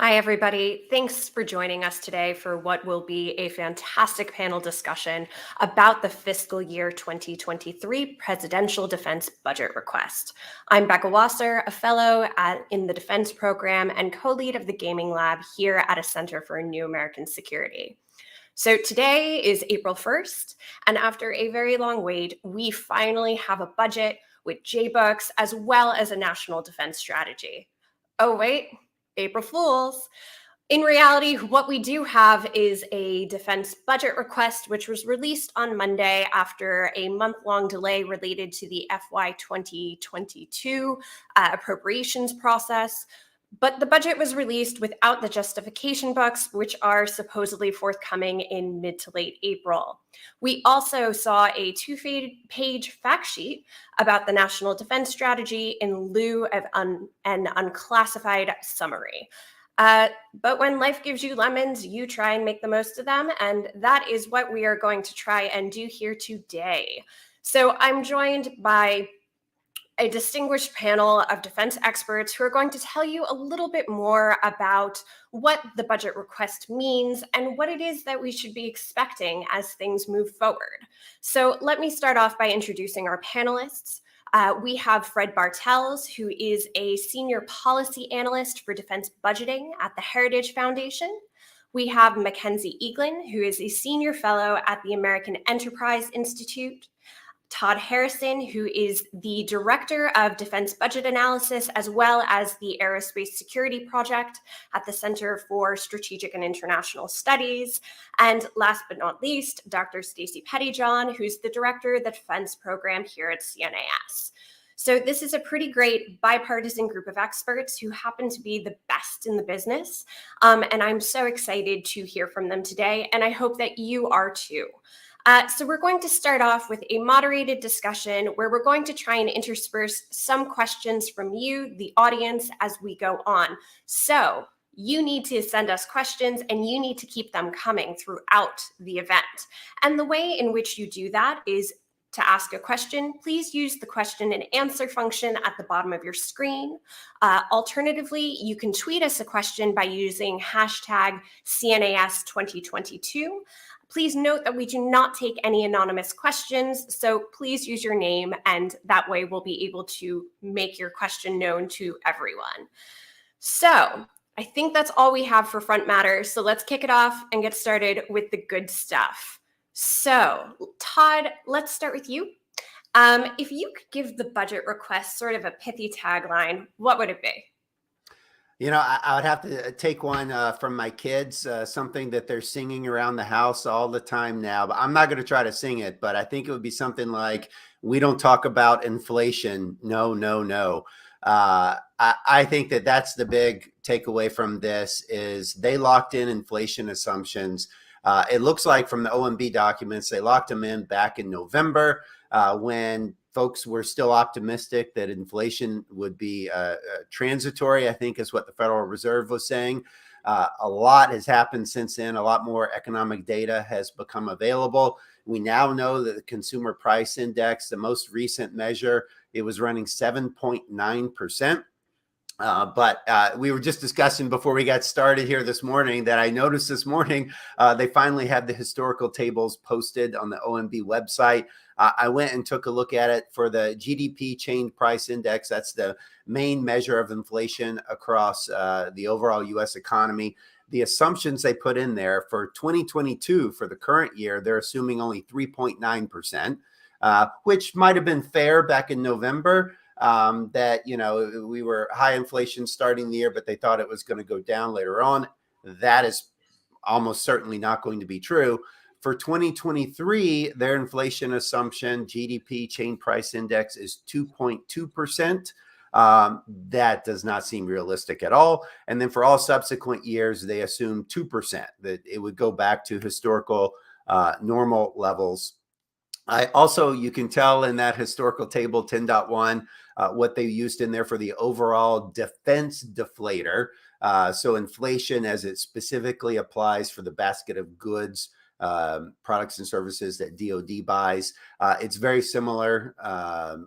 Hi, everybody. Thanks for joining us today for what will be a fantastic panel discussion about the fiscal year 2023 Presidential Defense Budget Request. I'm Becca Wasser, a fellow in the Defense Program and co-lead of the Gaming Lab here at a Center for New American Security. So today is April 1st, and after a very long wait, we finally have a budget with JBooks as well as a national defense strategy. Oh, wait. April Fools. In reality, what we do have is a defense budget request, which was released on Monday after a month-long delay related to the FY 2022 appropriations process. But the budget was released without the justification books, which are supposedly forthcoming in mid to late April. We also saw a two-page fact sheet about the National Defense Strategy in lieu of an unclassified summary. But when life gives you lemons, you try and make the most of them, and that is what we are going to try and do here today. So I'm joined by a distinguished panel of defense experts who are going to tell you a little bit more about what the budget request means and what it is that we should be expecting as things move forward. So let me start off by introducing our panelists. We have Fred Bartels, who is a senior policy analyst for defense budgeting at the Heritage Foundation. We have Mackenzie Eaglen, who is a senior fellow at the American Enterprise Institute. Todd Harrison, who is the Director of Defense Budget Analysis, as well as the Aerospace Security Project at the Center for Strategic and International Studies. And last but not least, Dr. Stacie Pettyjohn, who's the Director of the Defense Program here at CNAS. So this is a pretty great bipartisan group of experts who happen to be the best in the business. And I'm so excited to hear from them today, and I hope that you are too. So we're going to start off with a moderated discussion where we're going to try and intersperse some questions from you, the audience, as we go on. So you need to send us questions and you need to keep them coming throughout the event. And the way in which you do that is to ask a question, please use the question and answer function at the bottom of your screen. Alternatively, you can tweet us a question by using hashtag CNAS 2022. Please note that we do not take any anonymous questions, so please use your name, and that way we'll be able to make your question known to everyone. So I think that's all we have for Front Matter, so let's kick it off and get started with the good stuff. So Todd, let's start with you. If you could give the budget request sort of a pithy tagline, what would it be? You know, I would have to take one from my kids, something that they're singing around the house all the time now. But I'm not going to try to sing it, but I think it would be something like, "We don't talk about inflation. No, no, no." I think that that's the big takeaway from this is they locked in inflation assumptions. It looks like from the OMB documents, they locked them in back in November when folks were still optimistic that inflation would be transitory, I think is what the Federal Reserve was saying. A lot has happened since then. A lot more economic data has become available. We now know that the Consumer Price Index, the most recent measure, it was running 7.9%. But we were just discussing before we got started here this morning that I noticed this morning they finally had the historical tables posted on the OMB website. I went and took a look at it for the GDP Chain Price Index. That's the main measure of inflation across the overall U.S. economy. The assumptions they put in there for 2022, for the current year, they're assuming only 3.9%, which might have been fair back in November. That, you know, we were high inflation starting the year, but they thought it was going to go down later on. That is almost certainly not going to be true. For 2023, their inflation assumption, GDP Chain Price Index, is 2.2%. That does not seem realistic at all. And then for all subsequent years, they assume 2%, that it would go back to historical normal levels. You can tell in that historical table 10.1 what they used in there for the overall defense deflator. So inflation as it specifically applies for the basket of goods, products and services that DoD buys. It's very similar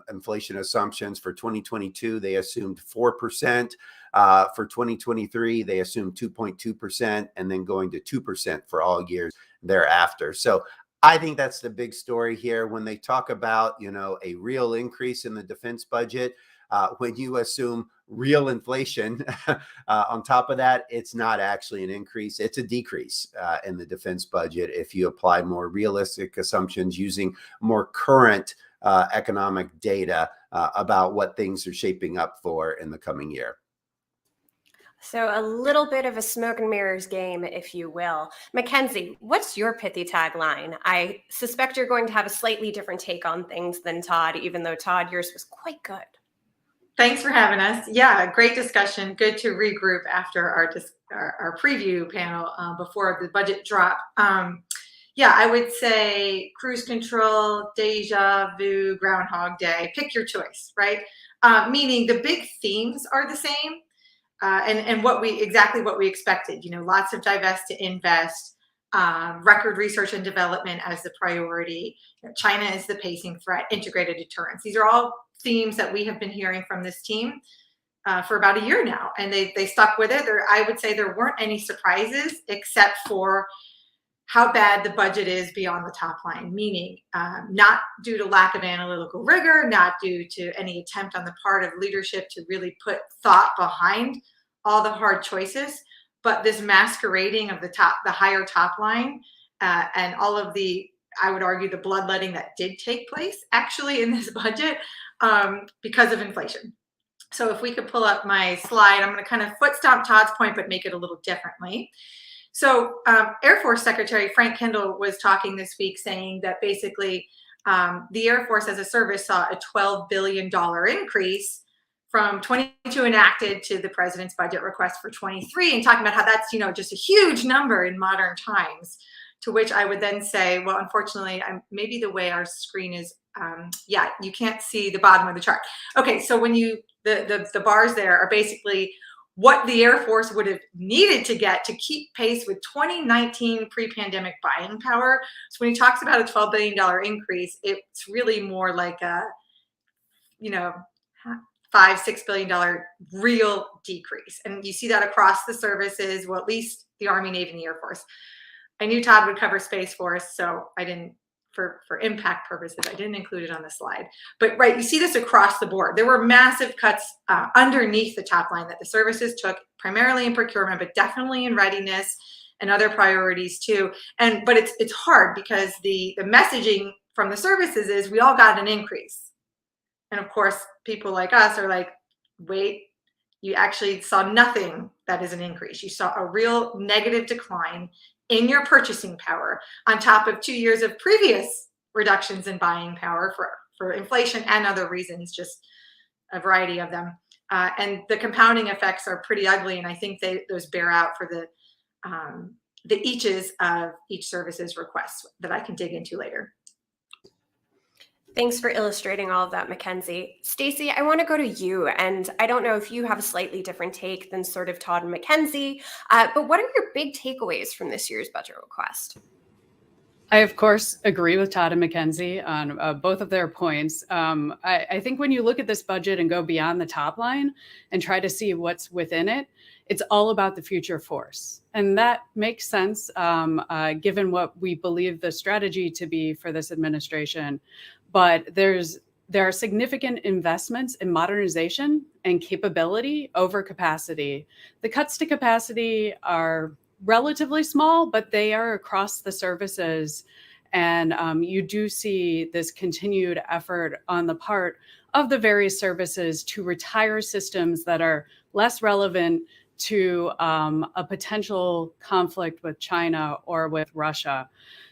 inflation assumptions for 2022. They assumed 4%. For 2023, they assume 2.2% and then going to 2% for all years thereafter. So I think that's the big story here when they talk about, a real increase in the defense budget. When you assume real inflation on top of that, it's not actually an increase. It's a decrease in the defense budget if you apply more realistic assumptions using more current economic data about what things are shaping up for in the coming year. So a little bit of a smoke and mirrors game, if you will. Mackenzie, what's your pithy tagline? I suspect you're going to have a slightly different take on things than Todd, even though Todd, yours was quite good. Thanks for having us. Yeah, great discussion. Good to regroup after our preview panel before the budget drop. Yeah, I would say cruise control, deja vu, Groundhog Day. Pick your choice, right? Meaning the big themes are the same, and exactly what we expected. Lots of divest to invest, record research and development as the priority. China is the pacing threat, integrated deterrence. These are all themes that we have been hearing from this team for about a year now, and they stuck with it. I would say there weren't any surprises except for how bad the budget is beyond the top line, meaning not due to lack of analytical rigor, not due to any attempt on the part of leadership to really put thought behind all the hard choices, but this masquerading of the higher top line and all of the, I would argue, the bloodletting that did take place actually in this budget because of inflation. So if we could pull up my slide, I'm going to kind of foot stomp Todd's point, but make it a little differently. So Air Force Secretary Frank Kendall was talking this week saying that basically the Air Force as a service saw a $12 billion increase from 22 enacted to the president's budget request for 23, and talking about how that's, just a huge number in modern times. To which I would then say, well, unfortunately, maybe the way our screen is, you can't see the bottom of the chart. Okay, so when the bars there are basically what the Air Force would have needed to get to keep pace with 2019 pre-pandemic buying power. So when he talks about a $12 billion increase, it's really more like a, $5-6 billion real decrease. And you see that across the services, well, at least the Army, Navy, and the Air Force. I knew Todd would cover Space Force, so I didn't, for impact purposes, I didn't include it on the slide. But right, you see this across the board. There were massive cuts underneath the top line that the services took, primarily in procurement, but definitely in readiness and other priorities too. But it's hard because the messaging from the services is we all got an increase. And of course, people like us are like, wait, you actually saw nothing that is an increase. You saw a real negative decline in your purchasing power on top of 2 years of previous reductions in buying power for inflation and other reasons, just a variety of them. And the compounding effects are pretty ugly. And I think those bear out for the eaches of each service's requests that I can dig into later. Thanks for illustrating all of that, Mackenzie. Stacie, I want to go to you, and I don't know if you have a slightly different take than sort of Todd and Mackenzie, but what are your big takeaways from this year's budget request? I, of course, agree with Todd and Mackenzie on both of their points. I think when you look at this budget and go beyond the top line and try to see what's within it, it's all about the future force. And that makes sense given what we believe the strategy to be for this administration. But there are significant investments in modernization and capability over capacity. The cuts to capacity are relatively small, but they are across the services. And you do see this continued effort on the part of the various services to retire systems that are less relevant to a potential conflict with China or with Russia.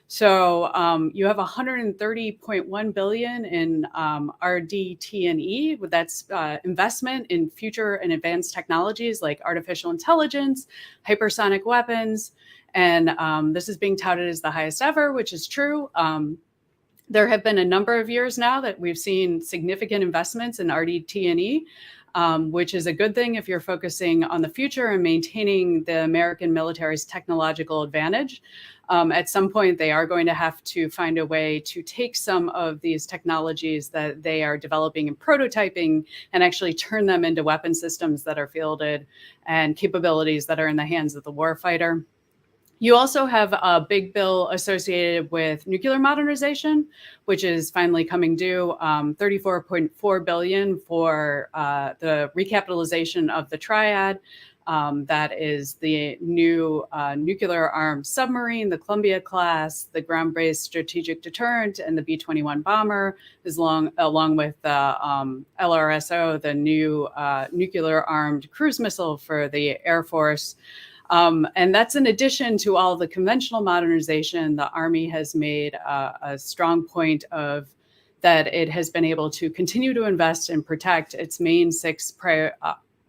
So you have $130.1 billion in RDT&E. That's investment in future and advanced technologies like artificial intelligence, hypersonic weapons, and this is being touted as the highest ever, which is true. There have been a number of years now that we've seen significant investments in RDT&E. which is a good thing if you're focusing on the future and maintaining the American military's technological advantage. At some point, they are going to have to find a way to take some of these technologies that they are developing and prototyping and actually turn them into weapon systems that are fielded and capabilities that are in the hands of the warfighter. You also have a big bill associated with nuclear modernization, which is finally coming due, $34.4 billion for the recapitalization of the Triad. That is the new nuclear-armed submarine, the Columbia class, the ground-based strategic deterrent, and the B-21 bomber, along with the LRSO, the new nuclear-armed cruise missile for the Air Force. And that's in addition to all the conventional modernization. The Army has made a strong point of that it has been able to continue to invest and protect its main 6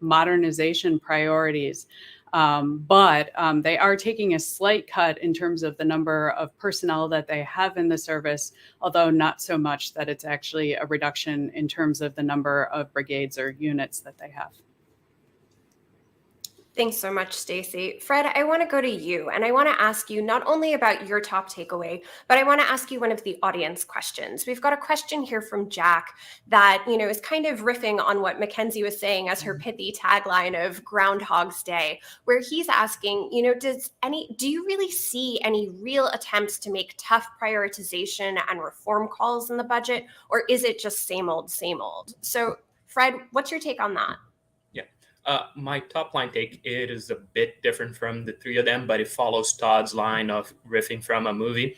modernization priorities. But they are taking a slight cut in terms of the number of personnel that they have in the service, although not so much that it's actually a reduction in terms of the number of brigades or units that they have. Thanks so much, Stacie. Fred, I want to go to you, and I want to ask you not only about your top takeaway, but I want to ask you one of the audience questions. We've got a question here from Jack that, is kind of riffing on what Mackenzie was saying as her pithy tagline of Groundhog's Day, where he's asking, do you really see any real attempts to make tough prioritization and reform calls in the budget, or is it just same old, same old? So, Fred, what's your take on that? My top line take, it is a bit different from the three of them, but it follows Todd's line of riffing from a movie,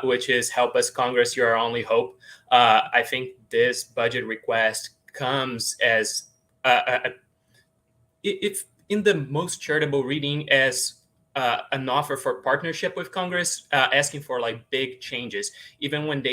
which is help us, Congress, you're our only hope. I think this budget request comes as, if in the most charitable reading, as an offer for partnership with Congress, asking for like big changes. Even when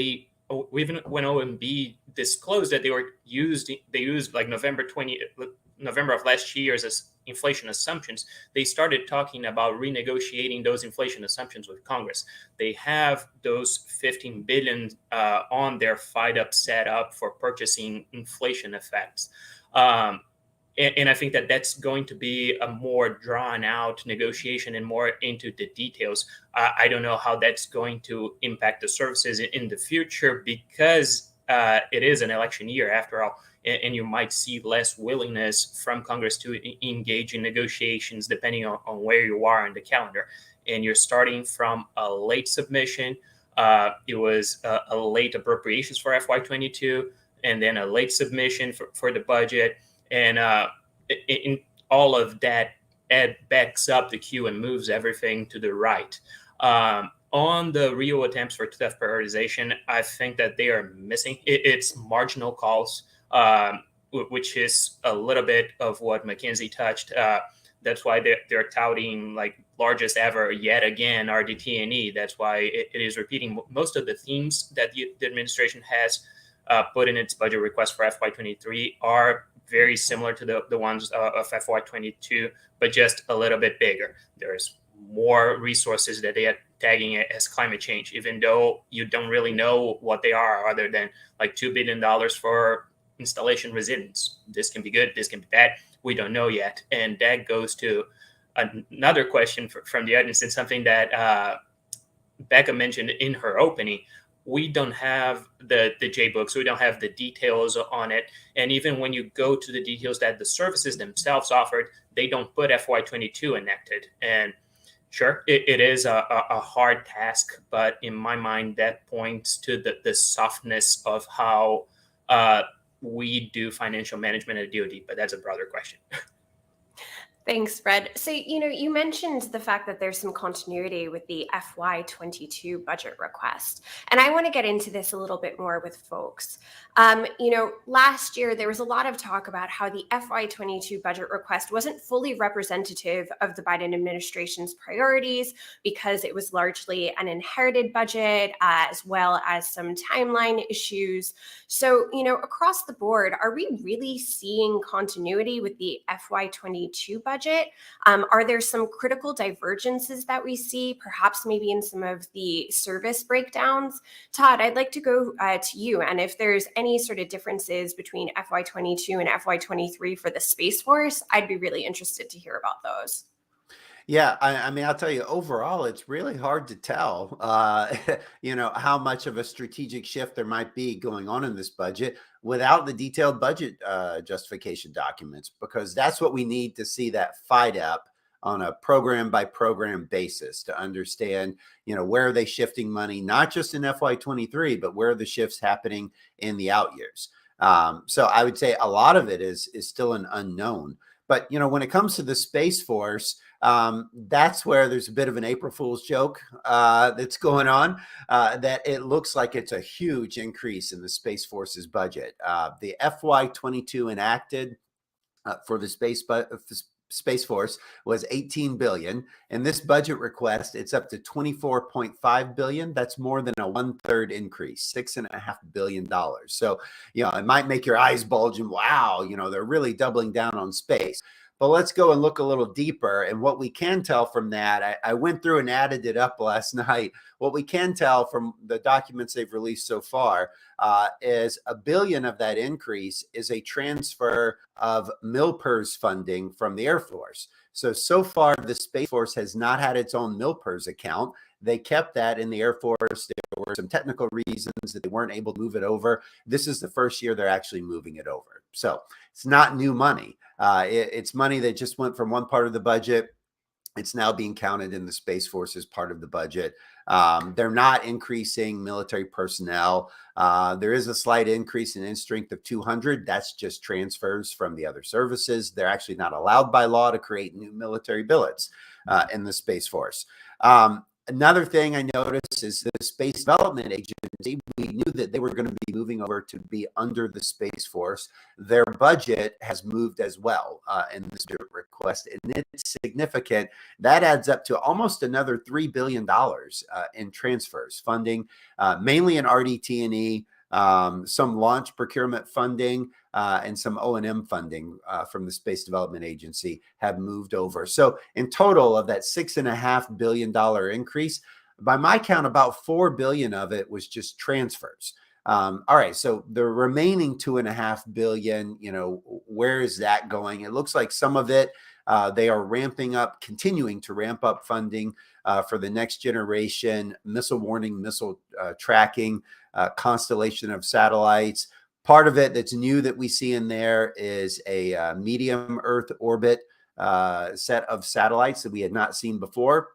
OMB disclosed that they used like November of last year's as inflation assumptions, they started talking about renegotiating those inflation assumptions with Congress. They have those $15 billion on their FIDUP set up for purchasing inflation effects. And I think that that's going to be a more drawn out negotiation and more into the details. I don't know how that's going to impact the services in the future, because it is an election year after all. And you might see less willingness from Congress to engage in negotiations depending on where you are in the calendar. And you're starting from a late submission. It was a late appropriations for FY22, and then a late submission for the budget. And in all of that, Ed backs up the queue and moves everything to the right. On the real attempts for tough prioritization, I think that they are missing. It's marginal calls. Which is a little bit of what Mackenzie touched. That's why they're touting like largest ever yet again RDT&E. That's why it is repeating most of the themes that the administration has put in its budget request for FY23 are very similar to the ones of FY22, but just a little bit bigger. There's more resources that they are tagging it as climate change, even though you don't really know what they are other than like $2 billion for installation resilience. This can be good, this can be bad. We don't know yet. And that goes to another question from the audience, and something that Becca mentioned in her opening. We don't have the J-books. We don't have the details on it. And even when you go to the details that the services themselves offered, they don't put FY22 enacted. And sure, it is a hard task, but in my mind, that points to the softness of how we do financial management at DoD, but that's a broader question. Thanks, Fred. So, you mentioned the fact that there's some continuity with the FY22 budget request. And I want to get into this a little bit more with folks. Last year, there was a lot of talk about how the FY22 budget request wasn't fully representative of the Biden administration's priorities because it was largely an inherited budget, as well as some timeline issues. So, across the board, are we really seeing continuity with the FY22 budget? budget. Are there some critical divergences that we see, perhaps maybe in some of the service breakdowns? Todd, I'd like to go to you, and if there's any sort of differences between FY22 and FY23 for the Space Force, I'd be really interested to hear about those. Yeah, I mean, I'll tell you, overall, it's really hard to tell, how much of a strategic shift there might be going on in this budget without the detailed budget justification documents, because that's what we need to see that fight up on a program by program basis to understand, where are they shifting money, not just in FY23, but where are the shifts happening in the out years. So I would say a lot of it is still an unknown. But, when it comes to the Space Force, that's where there's a bit of an April Fool's joke that's going on, that it looks like it's a huge increase in the Space Force's budget. The FY22 enacted for the Space Force was 18 billion. And this budget request, it's up to 24.5 billion. That's more than a 1/3 increase, $6.5 billion. So, it might make your eyes bulge and wow, they're really doubling down on space. But let's go and look a little deeper. And what we can tell from that, I went through and added it up last night. What we can tell from the documents they've released so far is $1 billion of that increase is a transfer of MILPERS funding from the Air Force. So far, the Space Force has not had its own MILPERS account. They kept that in the Air Force. There were some technical reasons that they weren't able to move it over. This is the first year they're actually moving it over. So it's not new money. It's money that just went from one part of the budget. It's now being counted in the Space Force as part of the budget. They're not increasing military personnel. There is a slight increase in strength of 200. That's just transfers from the other services. They're actually not allowed by law to create new military billets in the Space Force. Another thing I noticed is the Space Development Agency. We knew that they were going to be moving over to be under the Space Force. Their budget has moved as well in this request, and it's significant. That adds up to almost another $3 billion in transfers, funding, mainly in RDT&E, some launch procurement funding, and some O&M funding from the Space Development Agency have moved over. So in total of that $6.5 billion increase, by my count, about $4 billion of it was just transfers. All right, so the remaining $2.5 billion, where is that going? It looks like some of it, they are continuing to ramp up funding for the next generation missile warning, missile tracking, constellation of satellites. Part of it that's new that we see in there is a medium Earth orbit set of satellites that we had not seen before.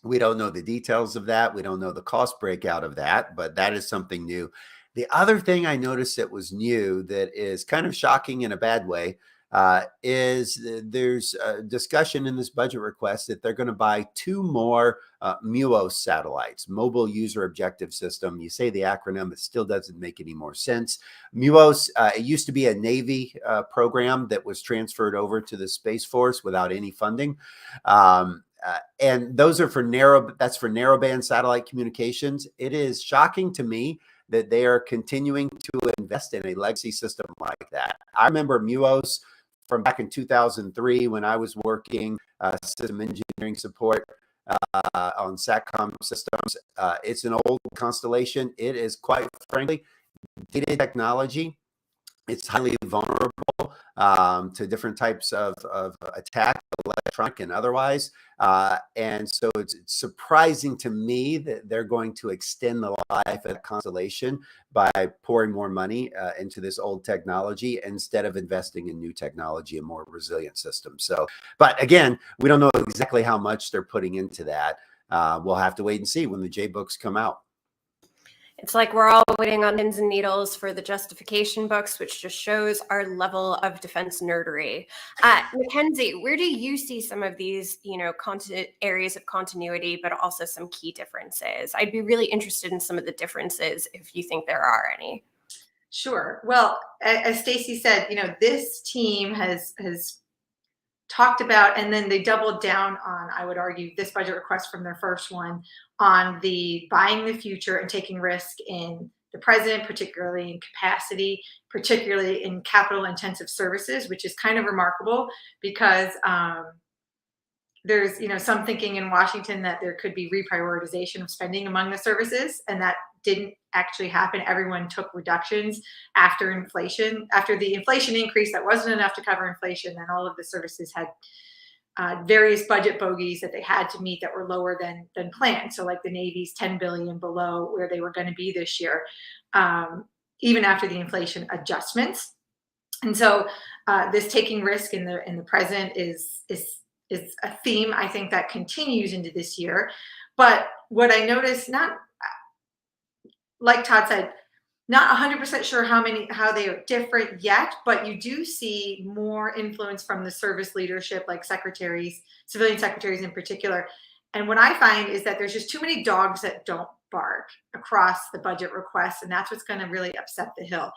We don't know the details of that. We don't know the cost breakout of that, but that is something new. The other thing I noticed that was new that is kind of shocking in a bad way is there's a discussion in this budget request that they're going to buy 2 more MUOS satellites, Mobile User Objective System. You say the acronym, it still doesn't make any more sense. MUOS, it used to be a Navy program that was transferred over to the Space Force without any funding. And those are for narrowband satellite communications. It is shocking to me that they are continuing to invest in a legacy system like that. I remember MUOS from back in 2003 when I was working system engineering support on SATCOM systems. It's an old constellation. It is quite frankly dated technology. It's highly vulnerable to different types of attack, electronic and otherwise. And so it's surprising to me that they're going to extend the life of that constellation by pouring more money into this old technology instead of investing in new technology and more resilient systems. So, but again, we don't know exactly how much they're putting into that. We'll have to wait and see when the J books come out. It's like we're all waiting on pins and needles for the justification books, which just shows our level of defense nerdery. Mackenzie, where do you see some of these, areas of continuity, but also some key differences? I'd be really interested in some of the differences if you think there are any. Sure. Well, as Stacie said, this team has talked about, and then they doubled down on, I would argue, this budget request from their first one on the buying the future and taking risk in the president, particularly in capacity, particularly in capital intensive services, which is kind of remarkable because there's some thinking in Washington that there could be reprioritization of spending among the services, and that didn't actually happen. Everyone took reductions after inflation. After the inflation increase that wasn't enough to cover inflation, then all of the services had various budget bogeys that they had to meet that were lower than planned. So like the Navy's $10 billion below where they were going to be this year, even after the inflation adjustments. And so this taking risk in the present is a theme, I think, that continues into this year. But what I noticed, not like Todd said, not 100% sure how they are different yet, but you do see more influence from the service leadership, like secretaries, civilian secretaries in particular. And what I find is that there's just too many dogs that don't bark across the budget requests, and that's what's going to really upset the Hill.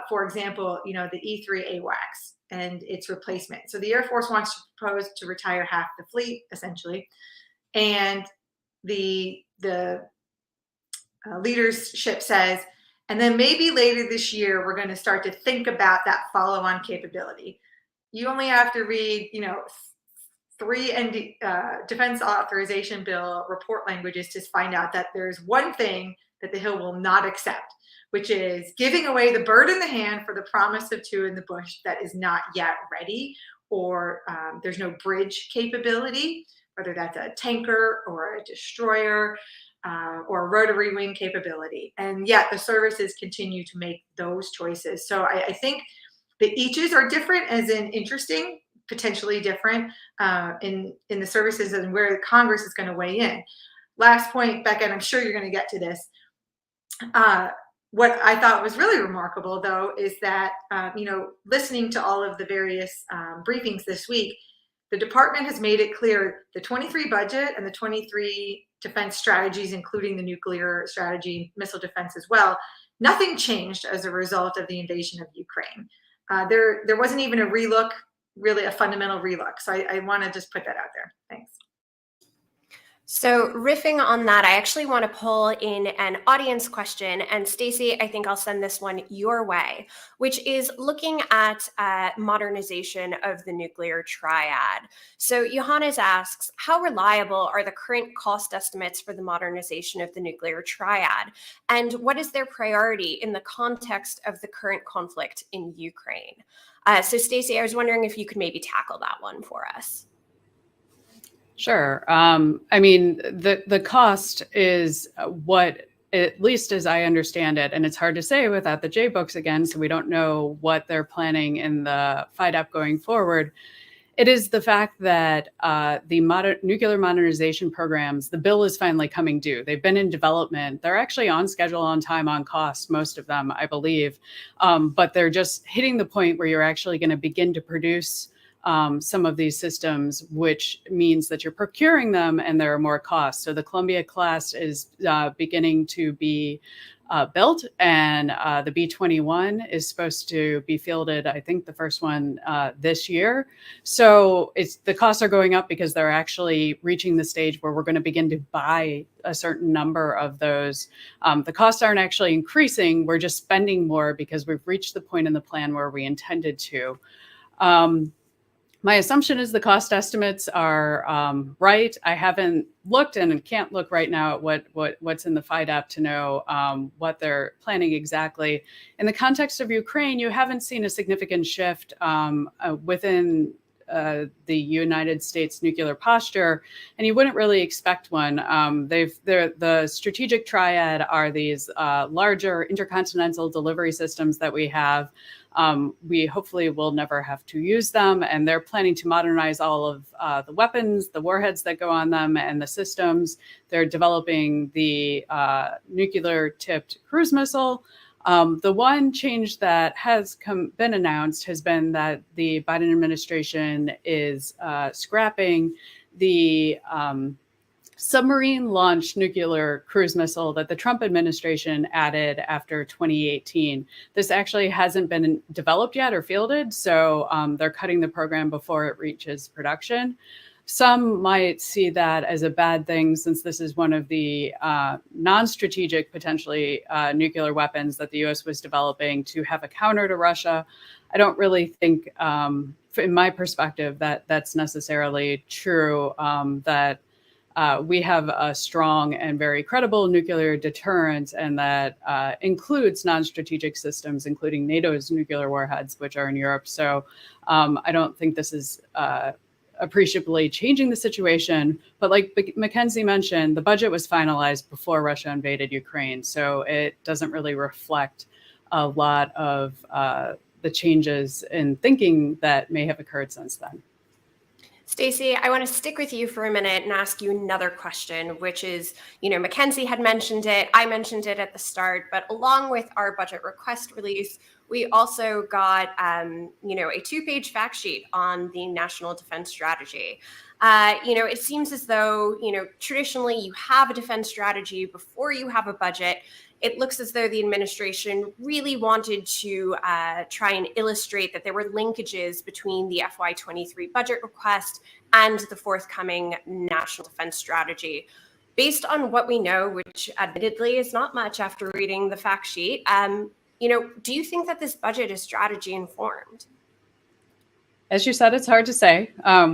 For example, the E3 AWACS and its replacement. So the Air Force wants to propose to retire half the fleet, essentially, and the leadership says, and then maybe later this year we're going to start to think about that follow-on capability. You only have to read, 3 defense authorization bill report languages to find out that there's one thing that the Hill will not accept, which is giving away the bird in the hand for the promise of 2 in the bush that is not yet ready, or there's no bridge capability, whether that's a tanker or a destroyer or a rotary wing capability. And yet the services continue to make those choices. So I think the eaches are different, as in interesting, potentially different in the services and where Congress is going to weigh in. Last point, Becca, and I'm sure you're going to get to this. What I thought was really remarkable, though, is that, listening to all of the various briefings this week, the department has made it clear the 23 budget and the 23 defense strategies, including the nuclear strategy, missile defense as well, nothing changed as a result of the invasion of Ukraine. There wasn't even a relook, really a fundamental relook. So I want to just put that out there. Thanks. So riffing on that, I actually want to pull in an audience question. And Stacie, I think I'll send this one your way, which is looking at modernization of the nuclear triad. So Johannes asks, how reliable are the current cost estimates for the modernization of the nuclear triad? And what is their priority in the context of the current conflict in Ukraine? So Stacie, I was wondering if you could maybe tackle that one for us. Sure. I mean, the cost is what, at least as I understand it, and it's hard to say without the J books again, so we don't know what they're planning in the FIDAP going forward. It is the fact that the nuclear modernization programs, the bill is finally coming due. They've been in development. They're actually on schedule, on time, on cost, most of them, I believe. But they're just hitting the point where you're actually going to begin to produce some of these systems, which means that you're procuring them and there are more costs. So the Columbia class is beginning to be built, and the B-21 is supposed to be fielded, I think the first one this year. So the costs are going up because they're actually reaching the stage where we're going to begin to buy a certain number of those. The costs aren't actually increasing. We're just spending more because we've reached the point in the plan where we intended to. My assumption is the cost estimates are right. I haven't looked and can't look right now at what's in the FIDAP to know what they're planning exactly. In the context of Ukraine, you haven't seen a significant shift within the United States nuclear posture, and you wouldn't really expect one. The strategic triad are these larger intercontinental delivery systems that we have. We hopefully will never have to use them, and they're planning to modernize all of the weapons, the warheads that go on them, and the systems. They're developing the nuclear-tipped cruise missile. The one change that has been announced has been that the Biden administration is scrapping the submarine-launched nuclear cruise missile that the Trump administration added after 2018. This actually hasn't been developed yet or fielded, so they're cutting the program before it reaches production. Some might see that as a bad thing, since this is one of the non-strategic, potentially nuclear weapons that the US was developing to have a counter to Russia. I don't really think, in my perspective, that that's necessarily true, that we have a strong and very credible nuclear deterrent, and that includes non-strategic systems, including NATO's nuclear warheads, which are in Europe. So I don't think this is appreciably changing the situation. But like Mackenzie mentioned, the budget was finalized before Russia invaded Ukraine. So it doesn't really reflect a lot of the changes in thinking that may have occurred since then. Stacie, I want to stick with you for a minute and ask you another question, which is, Mackenzie had mentioned it, I mentioned it at the start, but along with our budget request release, we also got, a 2-page fact sheet on the National Defense Strategy. It seems as though, traditionally you have a defense strategy before you have a budget. It looks as though the administration really wanted to try and illustrate that there were linkages between the FY23 budget request and the forthcoming National Defense Strategy. Based on what we know, which admittedly is not much after reading the fact sheet, do you think that this budget is strategy informed? As you said, it's hard to say.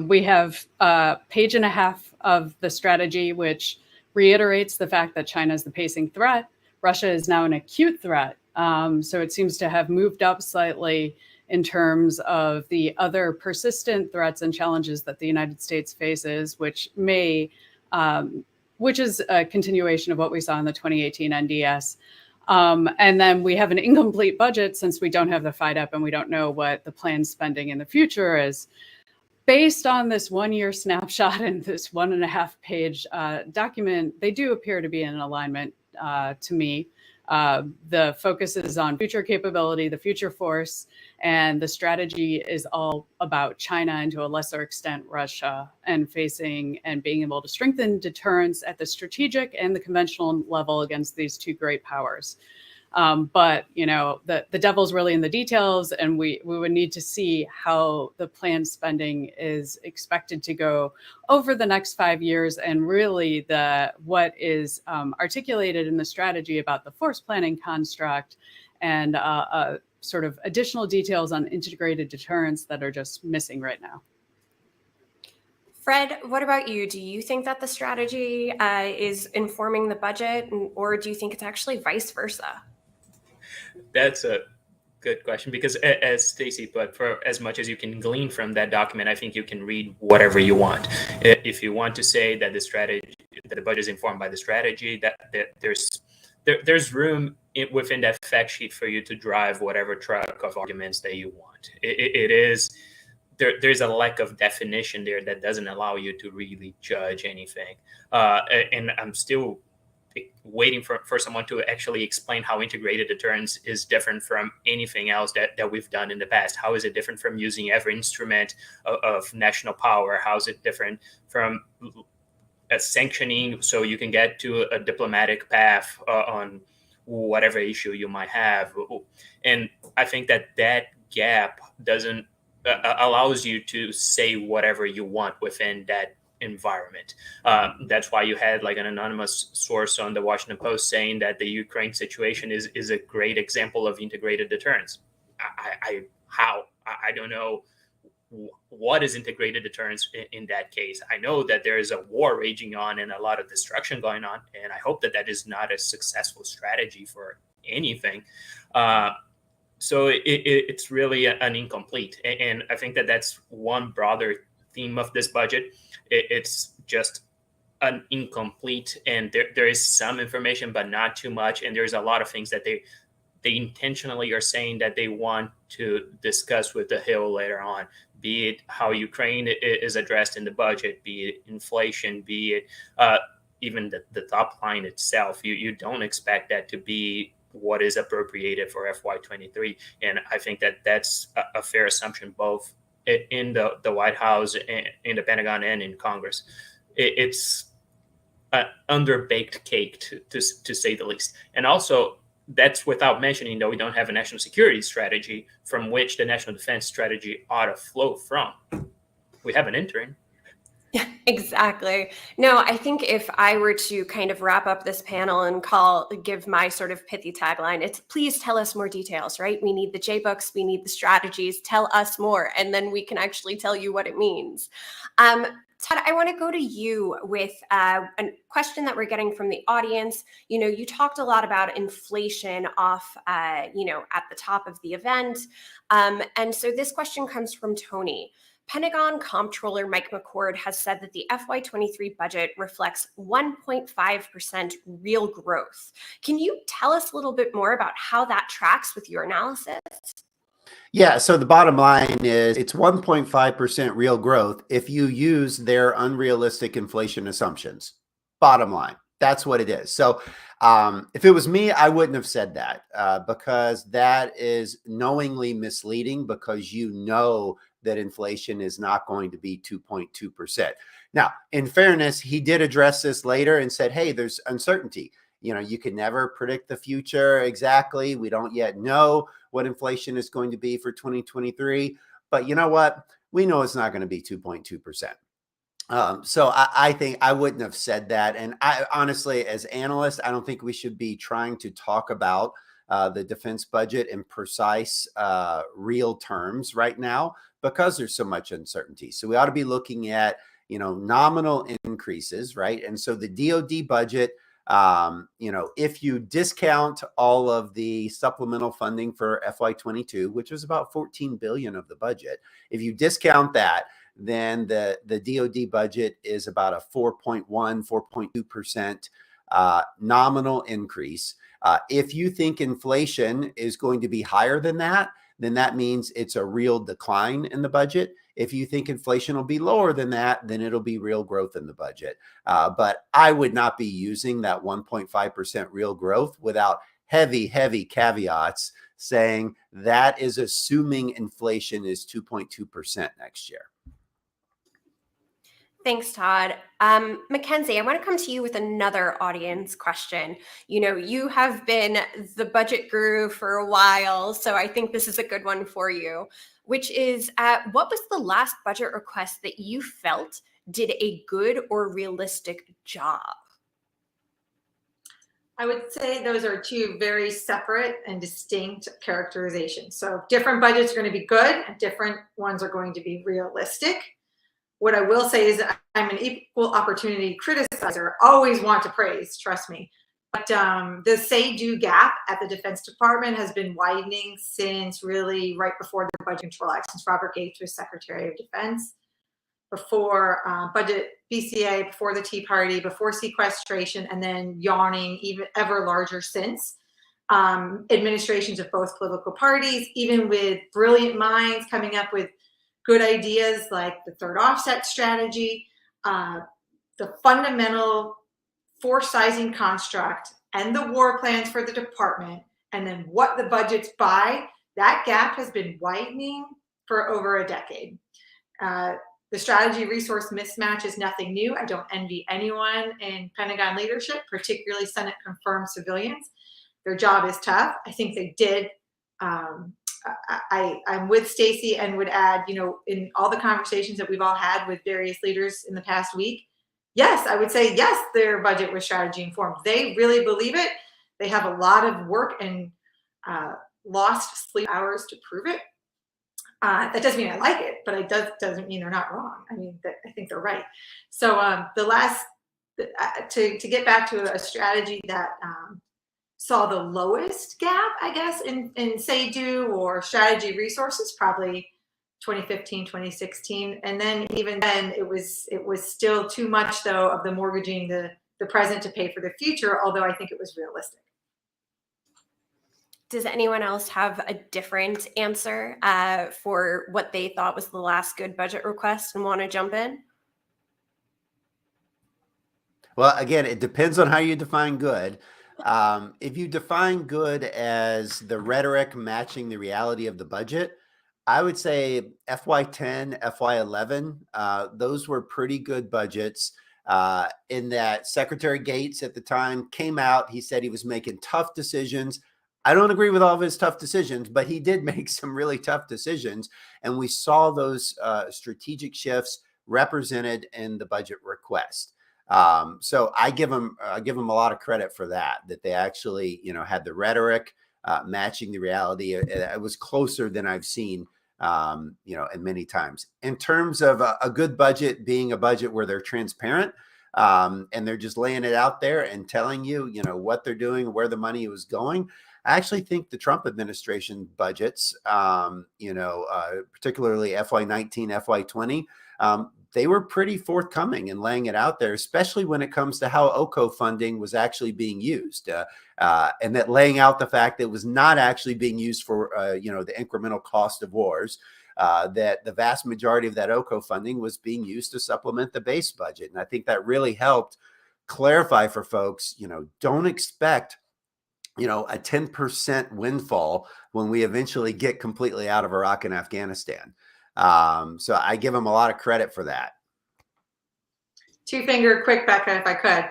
We have a page and a half of the strategy, which reiterates the fact that China is the pacing threat. Russia is now an acute threat. So it seems to have moved up slightly in terms of the other persistent threats and challenges that the United States faces, which is a continuation of what we saw in the 2018 NDS. And then we have an incomplete budget since we don't have the FYDP and we don't know what the planned spending in the future is. Based on this 1-year snapshot and this 1.5-page document, they do appear to be in alignment to me. The focus is on future capability, the future force, and the strategy is all about China and to a lesser extent Russia, and facing and being able to strengthen deterrence at the strategic and the conventional level against these two great powers. But the devil's really in the details, and we would need to see how the planned spending is expected to go over the next 5 years, and really what is articulated in the strategy about the force planning construct and sort of additional details on integrated deterrence that are just missing right now. Fred, what about you? Do you think that the strategy is informing the budget, or do you think it's actually vice versa? That's a good question, because as Stacie put, for as much as you can glean from that document, I think you can read whatever you want. If you want to say that the budget is informed by the strategy, that there's room within that fact sheet for you to drive whatever truck of arguments that you want. There's a lack of definition there that doesn't allow you to really judge anything. And I'm still waiting for someone to actually explain how integrated deterrence is different from anything else that we've done in the past. How is it different from using every instrument of national power? How is it different from sanctioning so you can get to a diplomatic path on whatever issue you might have? And I think that gap doesn't allows you to say whatever you want within that environment. That's why you had like an anonymous source on the Washington Post saying that the Ukraine situation is a great example of integrated deterrence. I don't know what is integrated deterrence in that case. I know that there is a war raging on and a lot of destruction going on, and I hope that is not a successful strategy for anything. So it's really an incomplete. And I think that's one broader theme of this budget. It's just an incomplete, and there is some information, but not too much. And there's a lot of things that they intentionally are saying that they want to discuss with the Hill later on, be it how Ukraine is addressed in the budget, be it inflation, be it even the top line itself. You don't expect that to be what is appropriated for FY23. And I think that's a fair assumption, both in the White House, in the Pentagon, and in Congress. It's an underbaked cake, to say the least. And also, that's without mentioning that we don't have a national security strategy from which the national defense strategy ought to flow from. We have an interim. Yeah, exactly. No, I think if I were to kind of wrap up this panel and give my sort of pithy tagline, it's please tell us more details, right? We need the J-books, we need the strategies, tell us more, and then we can actually tell you what it means. Todd, I want to go to you with a question that we're getting from the audience. You know, you talked a lot about inflation off, at the top of the event. And so this question comes from Tony. Pentagon Comptroller Mike McCord has said that the FY23 budget reflects 1.5% real growth. Can you tell us a little bit more about how that tracks with your analysis? Yeah, so the bottom line is it's 1.5% real growth if you use their unrealistic inflation assumptions. Bottom line, that's what it is. So if it was me, I wouldn't have said that because that is knowingly misleading because you know that inflation is not going to be 2.2%. Now, in fairness, he did address this later and said, hey, there's uncertainty. You know, you can never predict the future exactly. We don't yet know what inflation is going to be for 2023. But you know what? We know it's not going to be 2.2%. So I think I wouldn't have said that. And I honestly, as analysts, I don't think we should be trying to talk about the defense budget in precise, real terms right now because there's so much uncertainty. So we ought to be looking at, nominal increases, right? And so the DoD budget, if you discount all of the supplemental funding for FY22, which was about 14 billion of the budget, if you discount that, then the DoD budget is about a 4.2% nominal increase. If you think inflation is going to be higher than that, then that means it's a real decline in the budget. If you think inflation will be lower than that, then it'll be real growth in the budget. But I would not be using that 1.5% real growth without heavy caveats saying that is assuming inflation is 2.2% next year. Thanks, Todd. Mackenzie, I want to come to you with another audience question. You have been the budget guru for a while, so I think this is a good one for you, which is what was the last budget request that you felt did a good or realistic job? I would say those are two very separate and distinct characterizations. So different budgets are going to be good and different ones are going to be realistic. What I will say is I'm an equal opportunity criticizer, always want to praise, trust me. But the say-do gap at the Defense Department has been widening since really right before the Budget Control Act, since Robert Gates was Secretary of Defense, before budget BCA, before the Tea Party, before sequestration, and then yawning even ever larger since. Administrations of both political parties, even with brilliant minds coming up with good ideas like the third offset strategy, the fundamental force sizing construct and the war plans for the department, and then what the budgets buy, that gap has been widening for over a decade. The strategy resource mismatch is nothing new. I don't envy anyone in Pentagon leadership, particularly Senate confirmed civilians. Their job is tough. I think they did. I'm with Stacie and would add, in all the conversations that we've all had with various leaders in the past week, yes, I would say, yes, their budget was strategy informed. They really believe it. They have a lot of work and lost sleep hours to prove it. That doesn't mean I like it, but it doesn't mean they're not wrong. I mean, I think they're right. So to get back to a strategy that saw the lowest gap, I guess, in say-do or strategy resources, probably 2015, 2016. And then even then, it was still too much, though, of the mortgaging the present to pay for the future, although I think it was realistic. Does anyone else have a different answer for what they thought was the last good budget request and want to jump in? Well, again, it depends on how you define good. If you define good as the rhetoric matching the reality of the budget, I would say FY10, FY11, those were pretty good budgets in that Secretary Gates at the time came out. He said he was making tough decisions. I don't agree with all of his tough decisions, but he did make some really tough decisions. And we saw those strategic shifts represented in the budget request. So I give them a lot of credit for that they actually, had the rhetoric matching the reality. It was closer than I've seen, and many times. In terms of a good budget being a budget where they're transparent, and they're just laying it out there and telling you, what they're doing, where the money was going. I actually think the Trump administration budgets, particularly FY19, FY20, they were pretty forthcoming in laying it out there, especially when it comes to how OCO funding was actually being used, and that laying out the fact that it was not actually being used for, the incremental cost of wars, that the vast majority of that OCO funding was being used to supplement the base budget. And I think that really helped clarify for folks, don't expect a 10% windfall when we eventually get completely out of Iraq and Afghanistan. So I give them a lot of credit for that. Two-finger quick, Becca, if I could.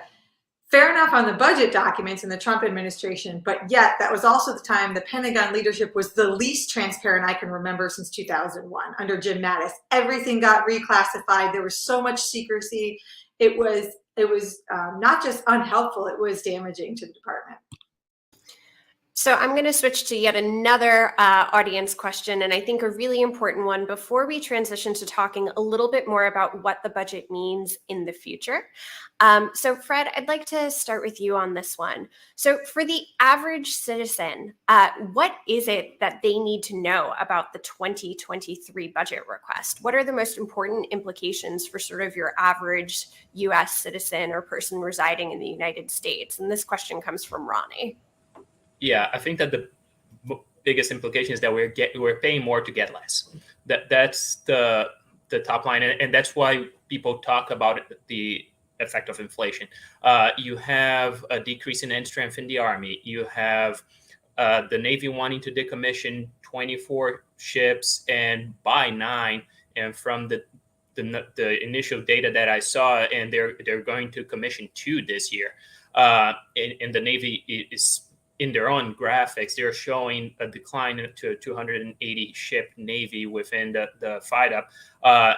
Fair enough on the budget documents in the Trump administration, but yet that was also the time the Pentagon leadership was the least transparent I can remember since 2001 under Jim Mattis. Everything got reclassified. There was so much secrecy. It was not just unhelpful, it was damaging to the department. So I'm going to switch to yet another audience question, and I think a really important one before we transition to talking a little bit more about what the budget means in the future. So Fred, I'd like to start with you on this one. So for the average citizen, what is it that they need to know about the 2023 budget request? What are the most important implications for sort of your average US citizen or person residing in the United States? And this question comes from Ronnie. Yeah, I think that the biggest implication is that we're paying more to get less. That's the top line, and that's why people talk about the effect of inflation. You have a decrease in end strength in the Army. You have the Navy wanting to decommission 24 ships and buy 9. And from the initial data that I saw, and they're going to commission 2 this year. And the Navy is, in their own graphics, they're showing a decline to a 280 ship Navy within the fight up.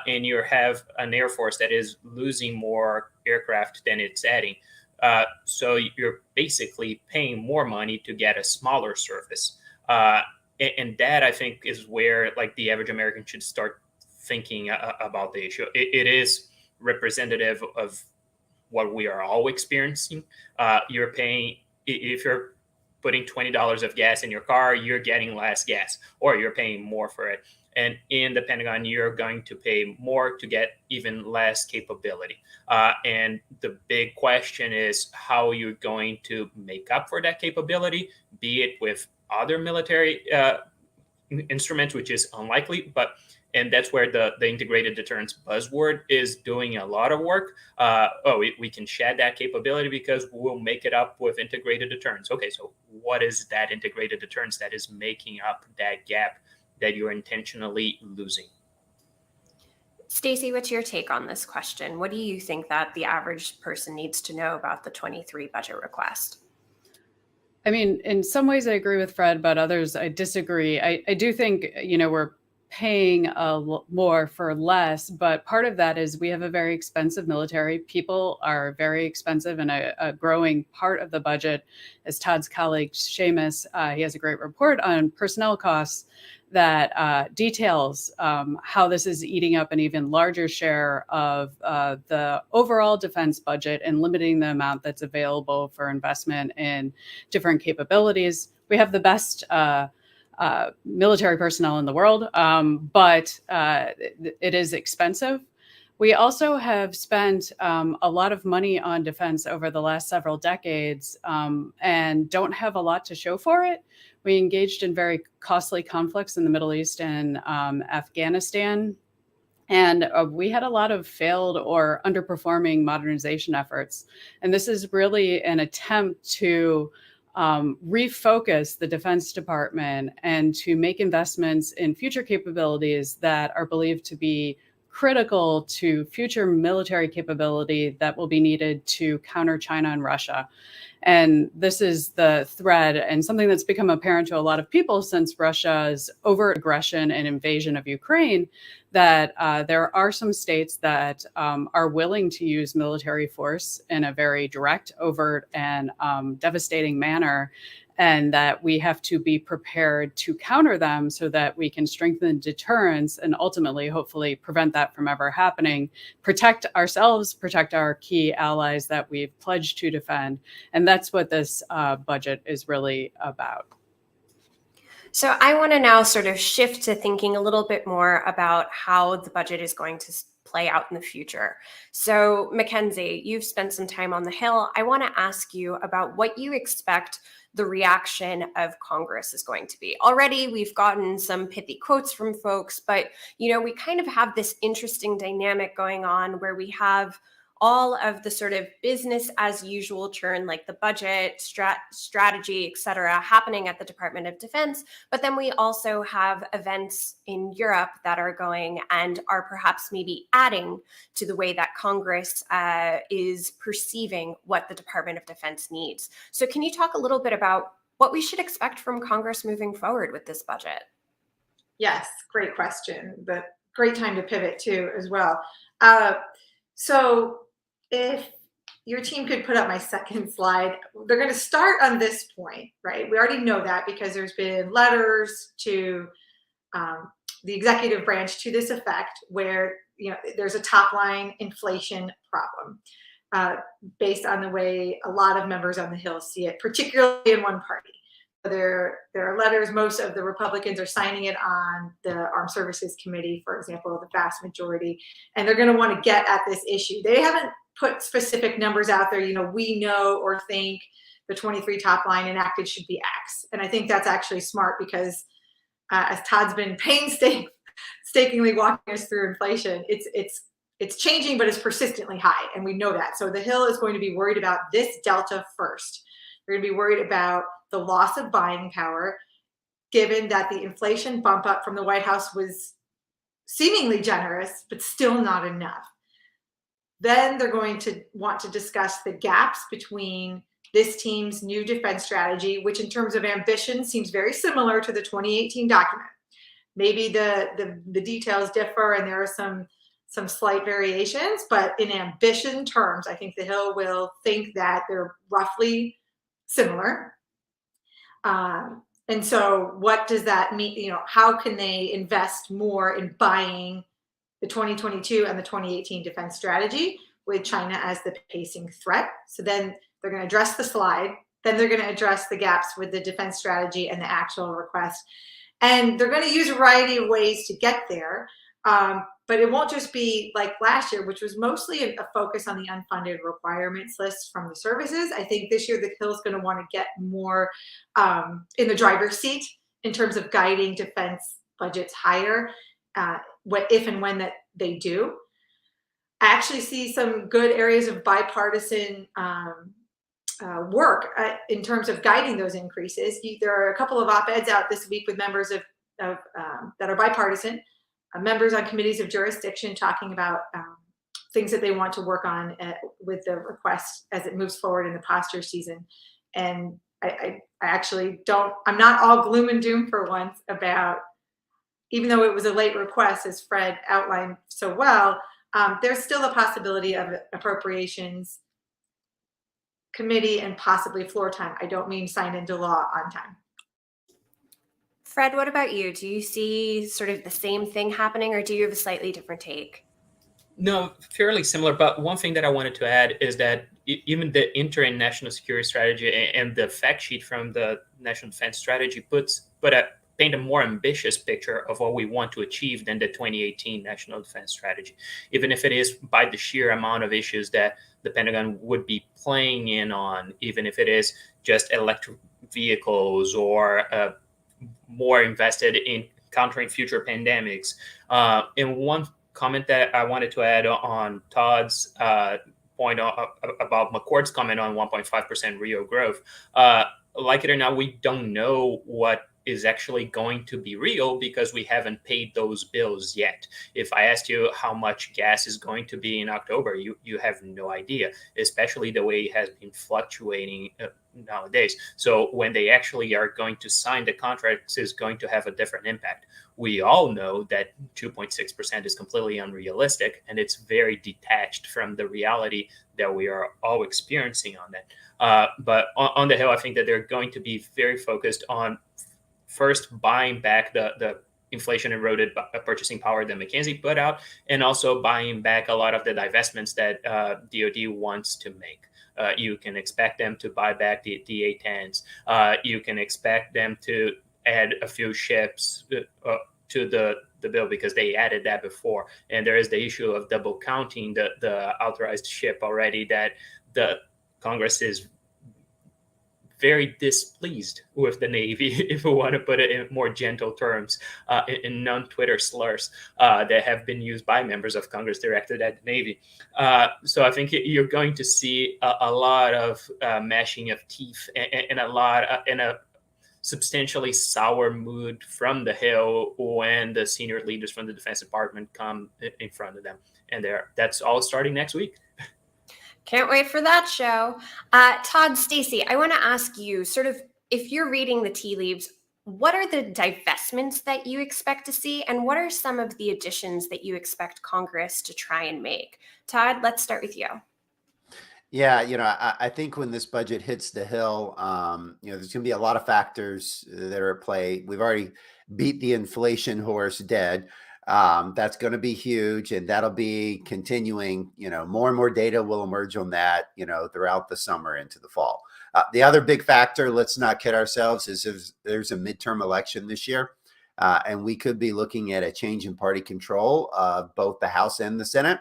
And you have an Air Force that is losing more aircraft than it's adding. So you're basically paying more money to get a smaller surface. And that, I think, is where the average American should start thinking about the issue. It is representative of what we are all experiencing. You're paying, if you're putting $20 of gas in your car, you're getting less gas, or you're paying more for it. And in the Pentagon, you're going to pay more to get even less capability. And the big question is how you're going to make up for that capability, be it with other military instruments, which is unlikely, and that's where the integrated deterrence buzzword is doing a lot of work. We can shed that capability because we'll make it up with integrated deterrence. Okay, so what is that integrated deterrence that is making up that gap that you're intentionally losing? Stacie, what's your take on this question? What do you think that the average person needs to know about the 23 budget request? I mean, in some ways I agree with Fred, but others I disagree. I do think, we're paying more for less, but part of that is we have a very expensive military. People are very expensive, and a growing part of the budget, as Todd's colleague Seamus, he has a great report on personnel costs that details how this is eating up an even larger share of the overall defense budget and limiting the amount that's available for investment in different capabilities. We have the best military personnel in the world, but it is expensive. We also have spent a lot of money on defense over the last several decades and don't have a lot to show for it. We engaged in very costly conflicts in the Middle East and Afghanistan. And we had a lot of failed or underperforming modernization efforts. And this is really an attempt to refocus the Defense Department and to make investments in future capabilities that are believed to be critical to future military capability that will be needed to counter China and Russia. And this is the thread and something that's become apparent to a lot of people since Russia's overt aggression and invasion of Ukraine, that there are some states that are willing to use military force in a very direct, overt, and devastating manner, and that we have to be prepared to counter them so that we can strengthen deterrence and ultimately, hopefully, prevent that from ever happening, protect ourselves, protect our key allies that we've pledged to defend. And that's what this budget is really about. So I want to now sort of shift to thinking a little bit more about how the budget is going to play out in the future. So Mackenzie, you've spent some time on the Hill. I want to ask you about what you expect the reaction of Congress is going to be. Already we've gotten some pithy quotes from folks, but we kind of have this interesting dynamic going on where we have all of the sort of business as usual churn, like the budget, strategy, et cetera, happening at the Department of Defense. But then we also have events in Europe that are going and are perhaps maybe adding to the way that Congress is perceiving what the Department of Defense needs. So can you talk a little bit about what we should expect from Congress moving forward with this budget? Yes, great question, but great time to pivot too as well. So if your team could put up my second slide, they're going to start on this point, right? We already know that because there's been letters to the executive branch to this effect where there's a top line inflation problem based on the way a lot of members on the Hill see it, particularly in one party. There are letters, most of the Republicans are signing it on the Armed Services Committee, for example, the vast majority, and they're going to want to get at this issue. They haven't put specific numbers out there, we know or think the 23 top line enacted should be X. And I think that's actually smart because as Todd's been painstakingly walking us through inflation, it's changing, but it's persistently high, and we know that. So the Hill is going to be worried about this delta first. They're going to be worried about the loss of buying power, given that the inflation bump up from the White House was seemingly generous, but still not enough. Then they're going to want to discuss the gaps between this team's new defense strategy, which in terms of ambition seems very similar to the 2018 document. Maybe the details differ and there are some slight variations, but in ambition terms, I think the Hill will think that they're roughly similar. And so what does that mean? How can they invest more in buying the 2022 and the 2018 defense strategy with China as the pacing threat? So then they're going to address the slide. Then they're going to address the gaps with the defense strategy and the actual request. And they're going to use a variety of ways to get there. But it won't just be like last year, which was mostly a focus on the unfunded requirements list from the services. I think this year the Hill's going to want to get more in the driver's seat in terms of guiding defense budgets higher, if and when that they do. I actually see some good areas of bipartisan work in terms of guiding those increases. There are a couple of op-eds out this week with members of that are bipartisan. Members on committees of jurisdiction talking about things that they want to work on with the request as it moves forward in the posture season. And I actually I'm not all gloom and doom for once about, even though it was a late request, as Fred outlined so well, there's still a possibility of appropriations committee and possibly floor time. I don't mean signed into law on time. Fred, what about you? Do you see sort of the same thing happening, or do you have a slightly different take? No, fairly similar. But one thing that I wanted to add is that even the interim national security strategy and the fact sheet from the national defense strategy paint a more ambitious picture of what we want to achieve than the 2018 national defense strategy, even if it is by the sheer amount of issues that the Pentagon would be playing in on, even if it is just electric vehicles or more invested in countering future pandemics. And one comment that I wanted to add on Todd's point about McCord's comment on 1.5% real growth, like it or not, we don't know what is actually going to be real because we haven't paid those bills yet. If I asked you how much gas is going to be in October, you have no idea, especially the way it has been fluctuating nowadays. So when they actually are going to sign the contracts, is going to have a different impact. We all know that 2.6% is completely unrealistic, and it's very detached from the reality that we are all experiencing on that. But on the Hill, I think that they're going to be very focused on first buying back the inflation eroded purchasing power that Mackenzie put out, and also buying back a lot of the divestments that DoD wants to make. You can expect them to buy back the A-10s. You can expect them to add a few ships to the bill because they added that before. And there is the issue of double counting the authorized ship already, that the Congress is very displeased with the Navy, if we want to put it in more gentle terms, in non-Twitter slurs that have been used by members of Congress directed at the Navy. So I think you're going to see a lot of mashing of teeth and a substantially sour mood from the Hill when the senior leaders from the Defense Department come in front of them. And that's all starting next week. Can't wait for that show. Todd, Stacie, I want to ask you, sort of, if you're reading the tea leaves, what are the divestments that you expect to see, and what are some of the additions that you expect Congress to try and make? Todd, let's start with you. Yeah, I think when this budget hits the Hill, there's going to be a lot of factors that are at play. We've already beat the inflation horse dead. That's going to be huge, and that'll be continuing. More and more data will emerge on that, throughout the summer into the fall. The other big factor, let's not kid ourselves, is there's a midterm election this year, and we could be looking at a change in party control of both the House and the Senate.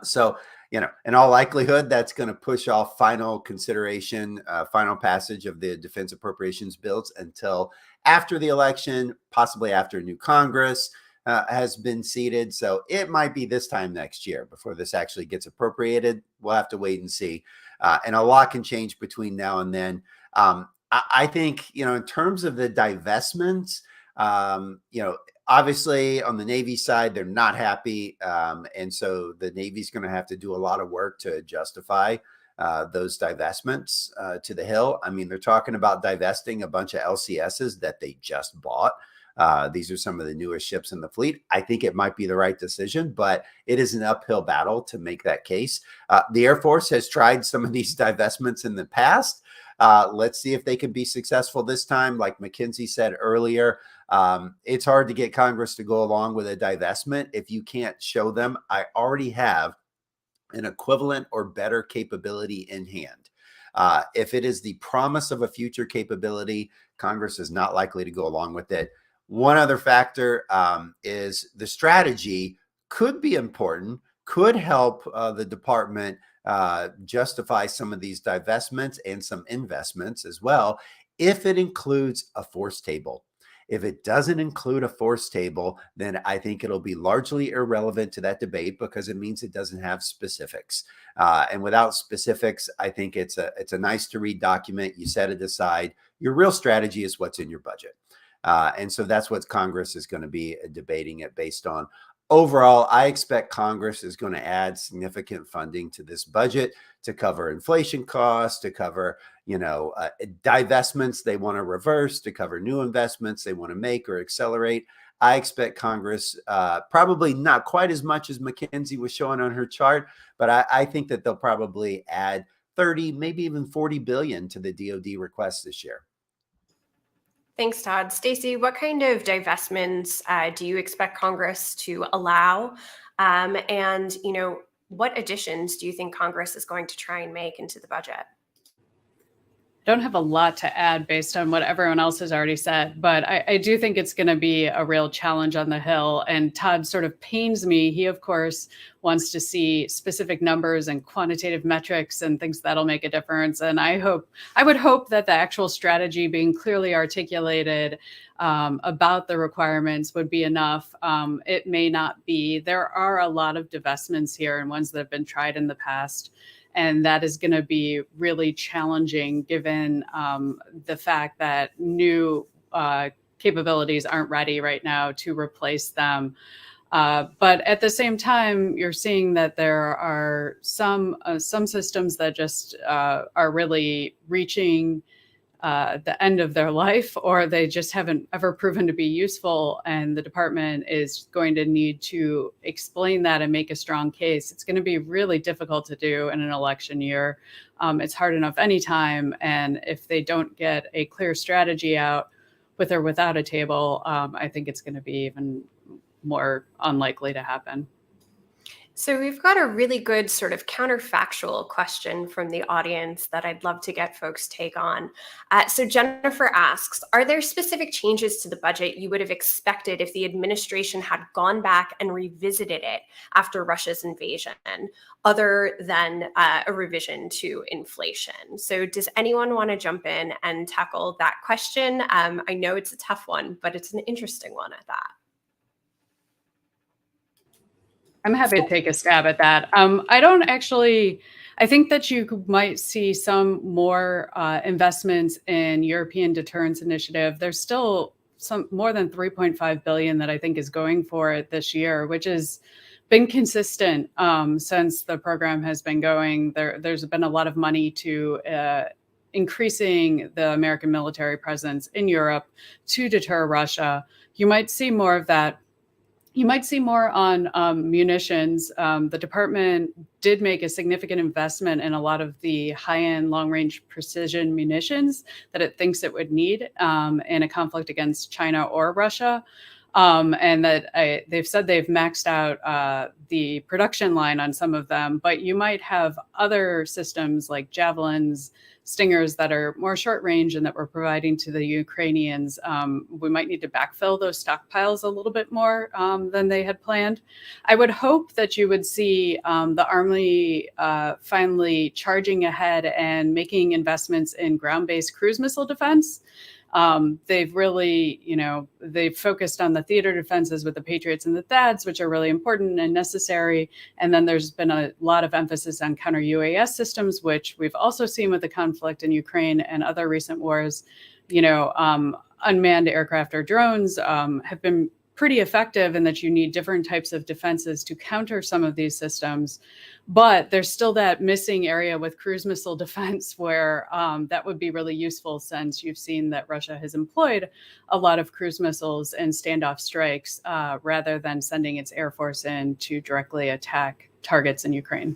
So, in all likelihood, that's going to push off final consideration, final passage of the defense appropriations bills until after the election, possibly after a new Congress has been seated. So it might be this time next year before this actually gets appropriated. We'll have to wait and see. And a lot can change between now and then. I think, in terms of the divestments, obviously on the Navy side, they're not happy. And so the Navy's going to have to do a lot of work to justify those divestments to the Hill. I mean, they're talking about divesting a bunch of LCSs that they just bought. These are some of the newest ships in the fleet. I think it might be the right decision, but it is an uphill battle to make that case. The Air Force has tried some of these divestments in the past. Let's see if they can be successful this time. Like Mackenzie said earlier, it's hard to get Congress to go along with a divestment if you can't show them, I already have an equivalent or better capability in hand. If it is the promise of a future capability, Congress is not likely to go along with it. One other factor is the strategy could be important, could help the department justify some of these divestments and some investments as well, if it includes a force table. If it doesn't include a force table, then I think it'll be largely irrelevant to that debate because it means it doesn't have specifics. And without specifics, I think it's a nice to read document. You set it aside. Your real strategy is what's in your budget. And so that's what Congress is going to be debating it based on. Overall, I expect Congress is going to add significant funding to this budget to cover inflation costs, to cover, divestments they want to reverse, to cover new investments they want to make or accelerate. I expect Congress, probably not quite as much as Mackenzie was showing on her chart, but I think that they'll probably add 30, maybe even 40 billion to the DoD request this year. Thanks, Todd. Stacie, what kind of divestments do you expect Congress to allow? And, what additions do you think Congress is going to try and make into the budget? I don't have a lot to add based on what everyone else has already said, but I do think it's going to be a real challenge on the Hill. And Todd sort of pains me. He, of course, wants to see specific numbers and quantitative metrics and thinks that'll make a difference. And I would hope that the actual strategy being clearly articulated about the requirements would be enough. It may not be. There are a lot of divestments here and ones that have been tried in the past. And that is going to be really challenging given the fact that new capabilities aren't ready right now to replace them. But at the same time, you're seeing that there are some systems that just are really reaching the end of their life, or they just haven't ever proven to be useful. And the department is going to need to explain that and make a strong case. It's going to be really difficult to do in an election year. It's hard enough anytime. And if they don't get a clear strategy out with or without a table, I think it's going to be even more unlikely to happen. So we've got a really good sort of counterfactual question from the audience that I'd love to get folks' take on. So Jennifer asks, are there specific changes to the budget you would have expected if the administration had gone back and revisited it after Russia's invasion, other than a revision to inflation? So does anyone want to jump in and tackle that question? I know it's a tough one, but it's an interesting one at that. I'm happy to take a stab at that. I think that you might see some more investments in European Deterrence Initiative. There's still some more than 3.5 billion that I think is going for it this year, which has been consistent since the program has been going. There's been a lot of money to increasing the American military presence in Europe to deter Russia. You might see more of that. You might see more on munitions. The department did make a significant investment in a lot of the high-end, long-range precision munitions that it thinks it would need in a conflict against China or Russia. And that they've said they've maxed out the production line on some of them, but you might have other systems like Javelins, Stingers that are more short range and that we're providing to the Ukrainians. We might need to backfill those stockpiles a little bit more than they had planned. I would hope that you would see the Army finally charging ahead and making investments in ground-based cruise missile defense. They've really, they've focused on the theater defenses with the Patriots and the THAADs, which are really important and necessary. And then there's been a lot of emphasis on counter UAS systems, which we've also seen with the conflict in Ukraine and other recent wars. Unmanned aircraft or drones have been pretty effective in that you need different types of defenses to counter some of these systems. But there's still that missing area with cruise missile defense where that would be really useful, since you've seen that Russia has employed a lot of cruise missiles and standoff strikes rather than sending its air force in to directly attack targets in Ukraine.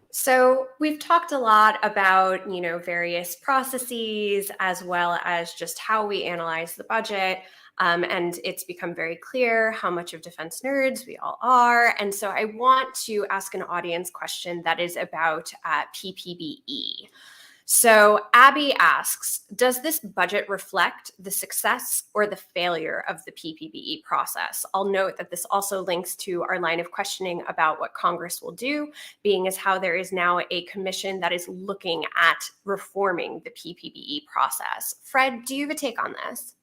So we've talked a lot about, various processes as well as just how we analyze the budget. And it's become very clear how much of defense nerds we all are. And so I want to ask an audience question that is about Ppbe. So Abby asks, does this budget reflect the success or the failure of the Ppbe process? I'll note that this also links to our line of questioning about what Congress will do, being as how there is now a commission that is looking at reforming the Ppbe process. Fred, do you have a take on this?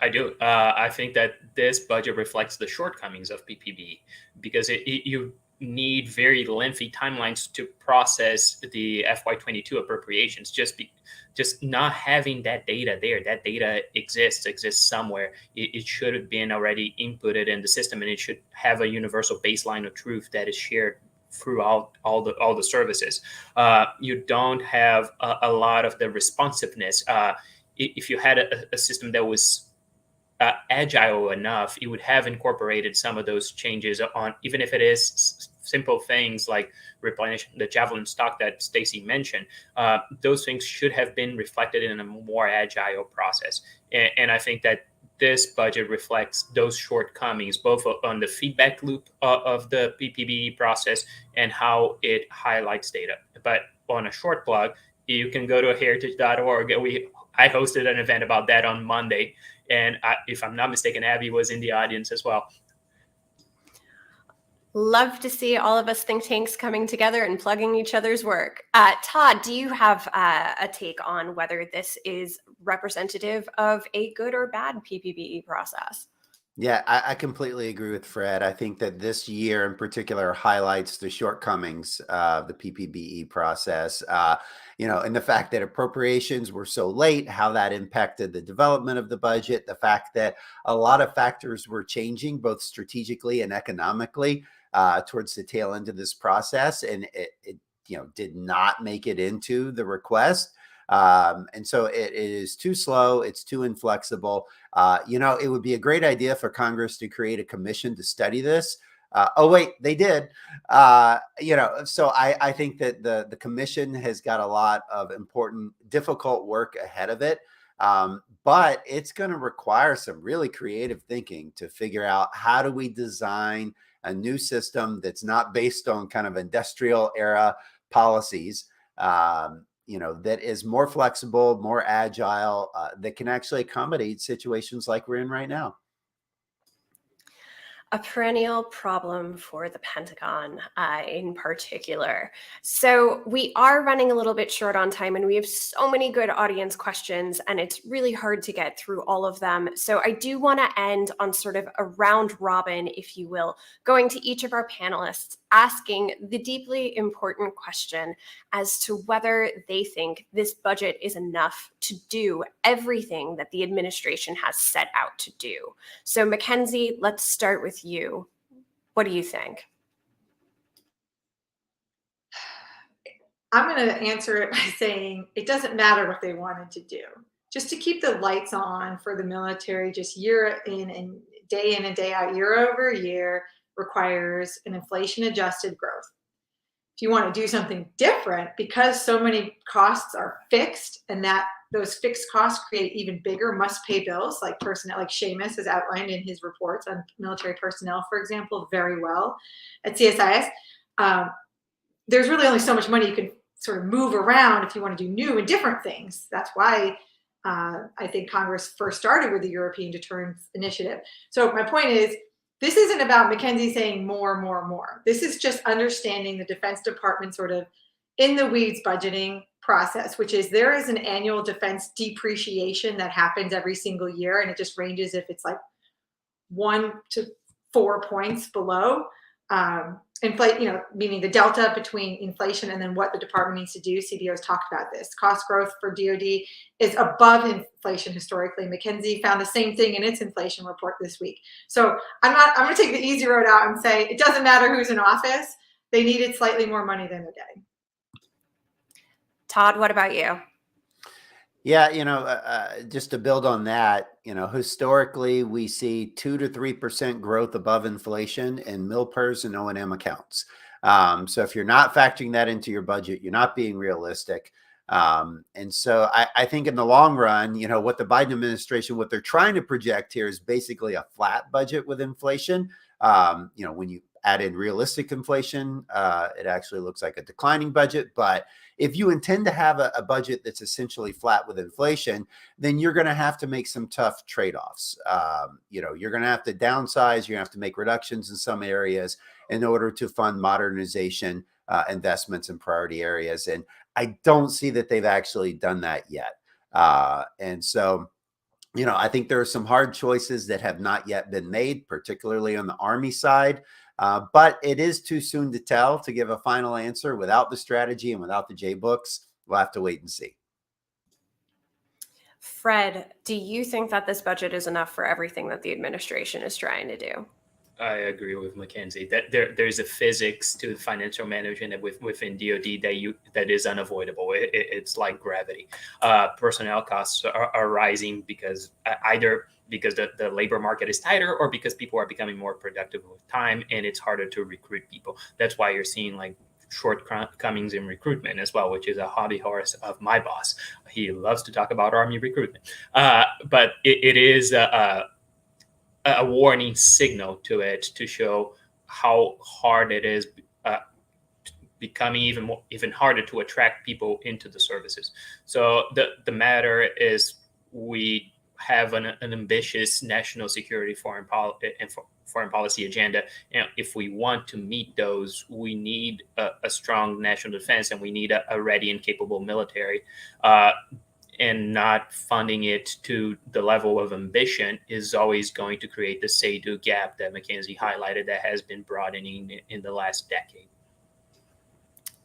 I do. I think that this budget reflects the shortcomings of Ppbe, because you need very lengthy timelines to process the FY22 appropriations. Just not having that data there. That data exists somewhere. It should have been already inputted in the system, and it should have a universal baseline of truth that is shared throughout all the services. You don't have a lot of the responsiveness. If you had a system that was agile enough, you would have incorporated some of those changes on, even if it is simple things like replenishing the Javelin stock that Stacie mentioned. Those things should have been reflected in a more agile process. And I think that this budget reflects those shortcomings, both on the feedback loop of the Ppbe process and how it highlights data. But on a short plug, you can go to heritage.org. I hosted an event about that on Monday. And if I'm not mistaken, Abby was in the audience as well. Love to see all of us think tanks coming together and plugging each other's work. Todd, do you have a take on whether this is representative of a good or bad Ppbe process? Yeah, I completely agree with Fred. I think that this year in particular highlights the shortcomings of the Ppbe process. and the fact that appropriations were so late, how that impacted the development of the budget, the fact that a lot of factors were changing both strategically and economically towards the tail end of this process, and it did not make it into the request. And so it is too slow. It's too inflexible. It would be a great idea for Congress to create a commission to study this. Oh, wait, they did. So I think that the commission has got a lot of important, difficult work ahead of it. But it's going to require some really creative thinking to figure out how do we design a new system that's not based on kind of industrial era policies, that is more flexible, more agile, that can actually accommodate situations like we're in right now. A perennial problem for the Pentagon in particular. So we are running a little bit short on time, and we have so many good audience questions, and it's really hard to get through all of them. So I do want to end on sort of a round robin, if you will, going to each of our panelists, asking the deeply important question as to whether they think this budget is enough to do everything that the administration has set out to do. So Mackenzie, let's start with you. What do you think? I'm going to answer it by saying it doesn't matter what they wanted to do. Just to keep the lights on for the military, just year in and day out, year over year, requires an inflation-adjusted growth. If you want to do something different, because so many costs are fixed, and that those fixed costs create even bigger must-pay bills, like personnel, like Seamus has outlined in his reports on military personnel, for example, very well at CSIS. There's really only so much money you can sort of move around if you want to do new and different things. That's why I think Congress first started with the European Deterrence Initiative. So my point is, this isn't about Mackenzie saying more. This is just understanding the Defense Department sort of in the weeds budgeting process, which is there is an annual defense depreciation that happens every single year, and it just ranges if it's like 1 to 4 points below meaning the delta between inflation and then what the department needs to do. CBOs talk about this. Cost growth for DoD is above inflation historically. Mackenzie found the same thing in its inflation report this week. So I'm going to take the easy road out and say it doesn't matter who's in office. They needed slightly more money than they're getting. Todd, what about you? Yeah, just to build on that, historically we see 2 to 3% growth above inflation in MilPERS and O&M accounts. So if you're not factoring that into your budget, you're not being realistic. And so I think in the long run, what the Biden administration, what they're trying to project here is basically a flat budget with inflation. When you add in realistic inflation, it actually looks like a declining budget. But if you intend to have a budget that's essentially flat with inflation, then you're going to have to make some tough trade-offs. You're going to have to downsize. You're going to have to make reductions in some areas in order to fund modernization investments in priority areas. And I don't see that they've actually done that yet. And so, I think there are some hard choices that have not yet been made, particularly on the Army side. But it is too soon to tell to give a final answer without the strategy and without the J-books. We'll have to wait and see. Fred, do you think that this budget is enough for everything that the administration is trying to do? I agree with Mackenzie that there's a physics to financial management within DoD that is unavoidable. It's like gravity. Personnel costs are rising because either because the labor market is tighter or because people are becoming more productive with time and it's harder to recruit people. That's why you're seeing like shortcomings in recruitment as well, which is a hobby horse of my boss. He loves to talk about Army recruitment, but it is a warning signal to it to show how hard it is becoming even harder to attract people into the services. So the matter is we have an ambitious national security foreign policy agenda. And if we want to meet those, we need a strong national defense and we need a ready and capable military. And not funding it to the level of ambition is always going to create the say-do gap that Mackenzie highlighted that has been broadening in the last decade.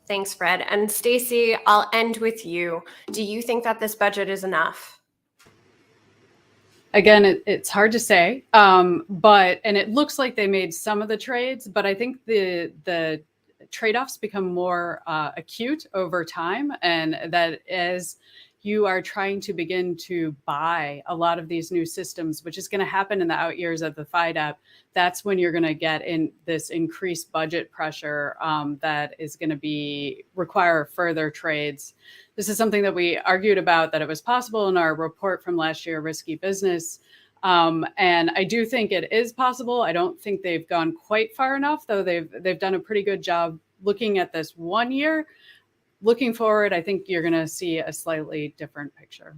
Thanks, Fred. And Stacie, I'll end with you. Do you think that this budget is enough? Again, it's hard to say, but it looks like they made some of the trades, but I think the trade-offs become more acute over time, and that as you are trying to begin to buy a lot of these new systems, which is going to happen in the out years of the FYDP, that's when you're going to get in this increased budget pressure that is going to require further trades. This is something that we argued about, that it was possible in our report from last year, Risky Business. And I do think it is possible. I don't think they've gone quite far enough, though they've done a pretty good job looking at this 1 year. Looking forward, I think you're going to see a slightly different picture.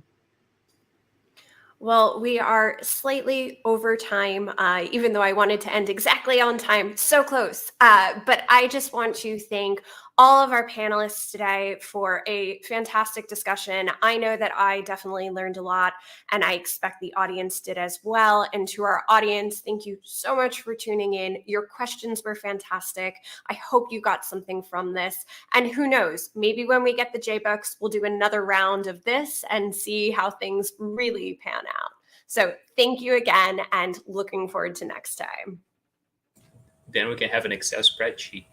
Well, we are slightly over time, even though I wanted to end exactly on time, so close. But I just want to thank all of our panelists today for a fantastic discussion. I know that I definitely learned a lot, and I expect the audience did as well. And to our audience, thank you so much for tuning in. Your questions were fantastic. I hope you got something from this. And who knows, maybe when we get the JBooks, we'll do another round of this and see how things really pan out. So thank you again, and looking forward to next time. Then we can have an Excel spreadsheet.